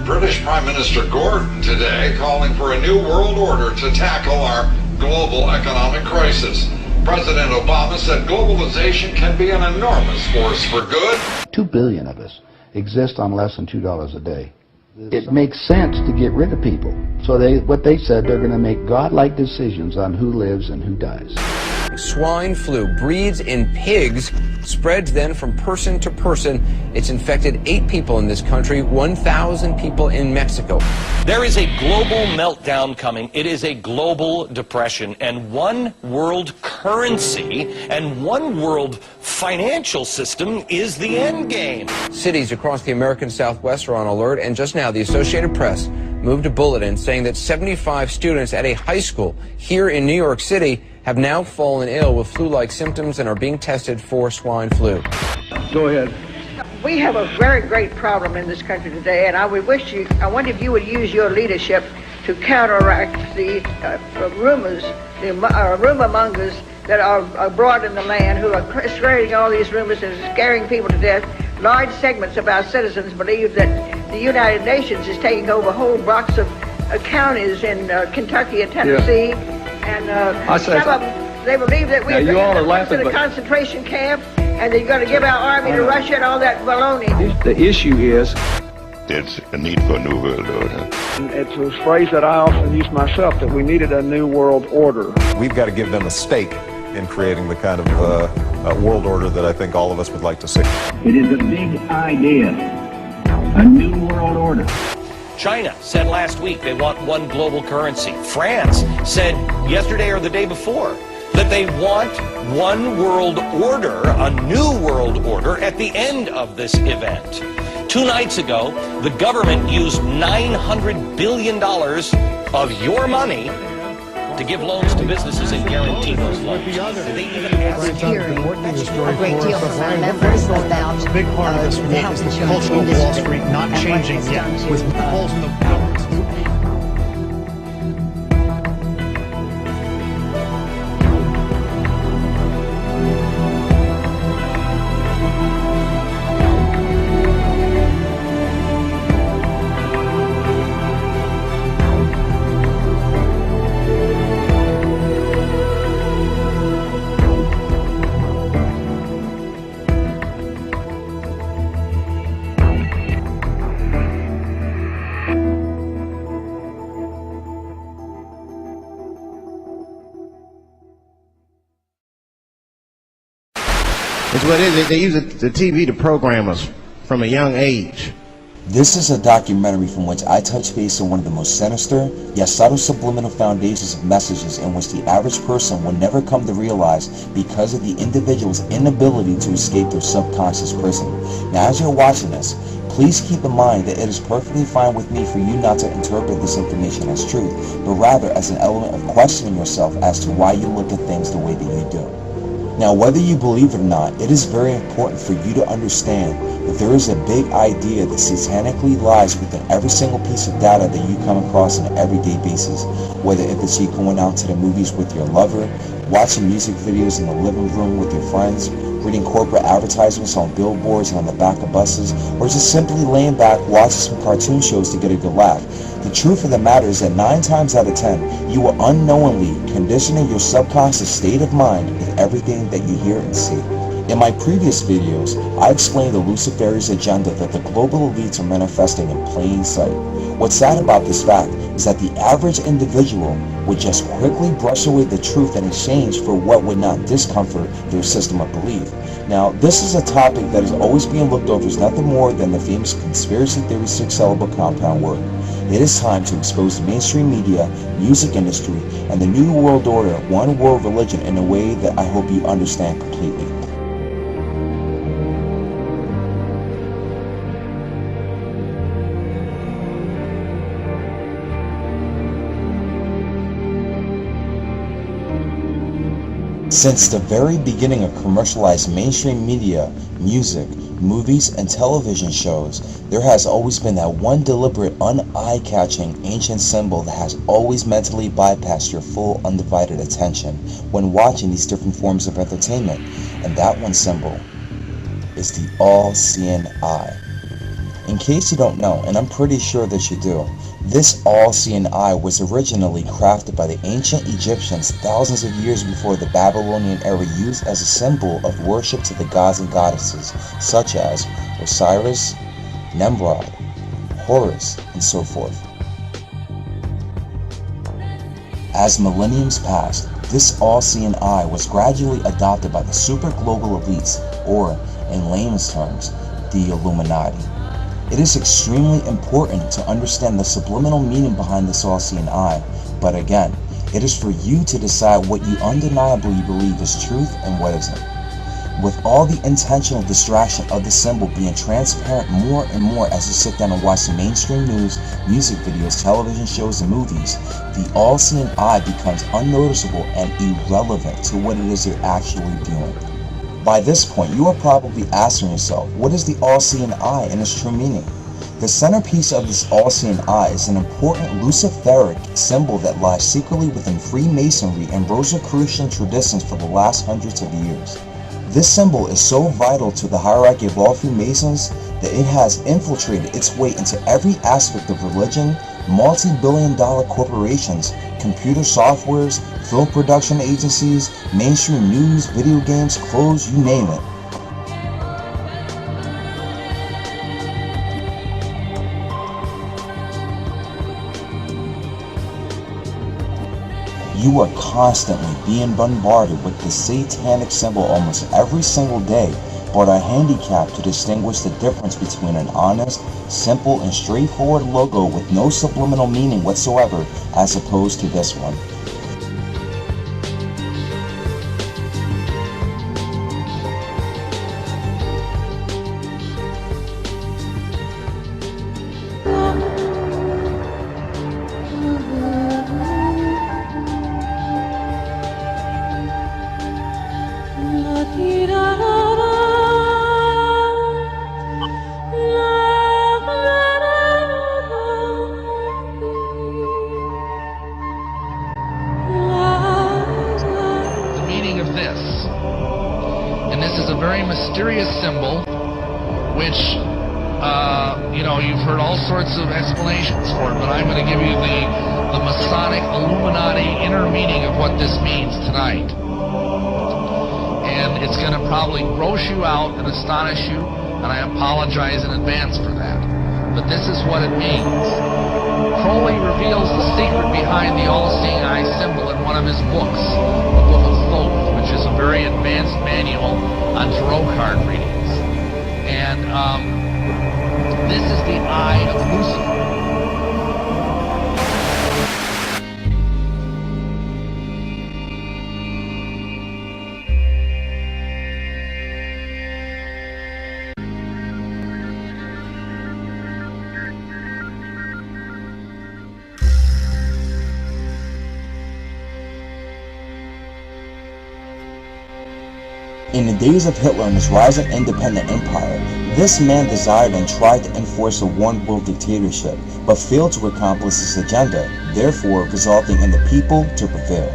British Prime Minister Gordon today calling for a new world order to tackle our global economic crisis. President Obama said globalization can be an enormous force for good. 2 billion of us exist on less than $2 a day. It makes sense to get rid of people. So what they said, they're going to make godlike decisions on who lives and who dies. Swine flu breeds in pigs, spreads then from person to person. It's infected 8 people in this country, 1,000 people in Mexico. There is a global meltdown coming. It is a global depression, and one world currency and one world financial system is the end game. Cities across the American Southwest are on alert, and just now the Associated Press moved a bulletin saying that 75 students at a high school here in New York City have now fallen ill with flu-like symptoms and are being tested for swine flu. Go ahead. We have a very great problem in this country today, and I wonder if you would use your leadership to counteract the rumors, the rumor mongers that are abroad in the land who are spreading all these rumors and scaring people to death. Large segments of our citizens believe that the United Nations is taking over whole blocks of counties in Kentucky and Tennessee. Yeah. And some of them, they believe that we're in a concentration camp and they're going to give our army to Russia and all that baloney. The issue is there's a need for a new world order. It's a phrase that I often use myself, that we needed a new world order. We've got to give them a stake in creating the kind of world order that I think all of us would like to see. It is a big idea, a new world order. China said last week they want one global currency. France said yesterday or the day before that they want one world order, a new world order, at the end of this event. 2 nights ago, the government used $900 billion of your money to give loans to businesses and guarantee those loans. They even asked hearing a great deal from our members about a big part of this the health is the insurance culture of industry Wall Street not changing yet with holes in the government. It's what it is. They use the TV to program us from a young age. This is a documentary from which I touch base on one of the most sinister, yet subtle subliminal foundations of messages in which the average person will never come to realize because of the individual's inability to escape their subconscious prison. Now, as you're watching this, please keep in mind that it is perfectly fine with me for you not to interpret this information as truth, but rather as an element of questioning yourself as to why you look at things the way that you do. Now, whether you believe it or not, it is very important for you to understand that there is a big idea that satanically lies within every single piece of data that you come across on an everyday basis. Whether if it's you going out to the movies with your lover, watching music videos in the living room with your friends, reading corporate advertisements on billboards and on the back of buses, or just simply laying back watching some cartoon shows to get a good laugh. The truth of the matter is that 9 times out of 10, you are unknowingly conditioning your subconscious state of mind with everything that you hear and see. In my previous videos, I explained the Luciferian agenda that the global elites are manifesting in plain sight. What's sad about this fact is that the average individual would just quickly brush away the truth in exchange for what would not discomfort their system of belief. Now, this is a topic that is always being looked over as nothing more than the famous conspiracy theory 6-syllable compound word. It is time to expose the mainstream media, music industry, and the New World Order, one world religion, in a way that I hope you understand completely. Since the very beginning of commercialized mainstream media, music, movies, and television shows, there has always been that one deliberate, un-eye-catching ancient symbol that has always mentally bypassed your full undivided attention when watching these different forms of entertainment, and that one symbol is the all-seeing eye. In case you don't know, and I'm pretty sure that you do, this all-seeing eye was originally crafted by the ancient Egyptians thousands of years before the Babylonian era, used as a symbol of worship to the gods and goddesses such as Osiris, Nimrod, Horus, and so forth. As millenniums passed, this all-seeing eye was gradually adopted by the super global elites, or, in layman's terms, the Illuminati. It is extremely important to understand the subliminal meaning behind this all-seeing eye, but again, it is for you to decide what you undeniably believe is truth and what isn't. With all the intentional distraction of the symbol being transparent more and more as you sit down and watch the mainstream news, music videos, television shows, and movies, the all-seeing eye becomes unnoticeable and irrelevant to what it is you're actually viewing. By this point, you are probably asking yourself, what is the all-seeing eye and its true meaning? The centerpiece of this all-seeing eye is an important Luciferic symbol that lies secretly within Freemasonry and Rosicrucian traditions for the last hundreds of years. This symbol is so vital to the hierarchy of all Freemasons that it has infiltrated its way into every aspect of religion, multi-billion-dollar corporations, computer softwares, film production agencies, mainstream news, video games, clothes, you name it. You are constantly being bombarded with the satanic symbol almost every single day, but are handicapped to distinguish the difference between an honest, simple, and straightforward logo with no subliminal meaning whatsoever as opposed to this one. Mysterious symbol, which, you've heard all sorts of explanations for it, but I'm going to give you the Masonic Illuminati inner meaning of what this means tonight. And it's going to probably gross you out and astonish you, and I apologize in advance for that. But this is what it means. Crowley reveals the secret behind the all-seeing eye symbol in one of his books, the Book of Thoth, which is a very advanced manual on tarot card readings. And this is the eye of Lucifer. In the days of Hitler and his rising independent empire, this man desired and tried to enforce a one-world dictatorship, but failed to accomplish his agenda, therefore resulting in the people to prevail.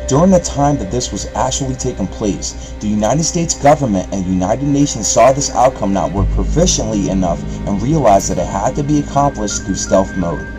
During the time that this was actually taking place, the United States government and United Nations saw this outcome not work proficiently enough and realized that it had to be accomplished through stealth mode.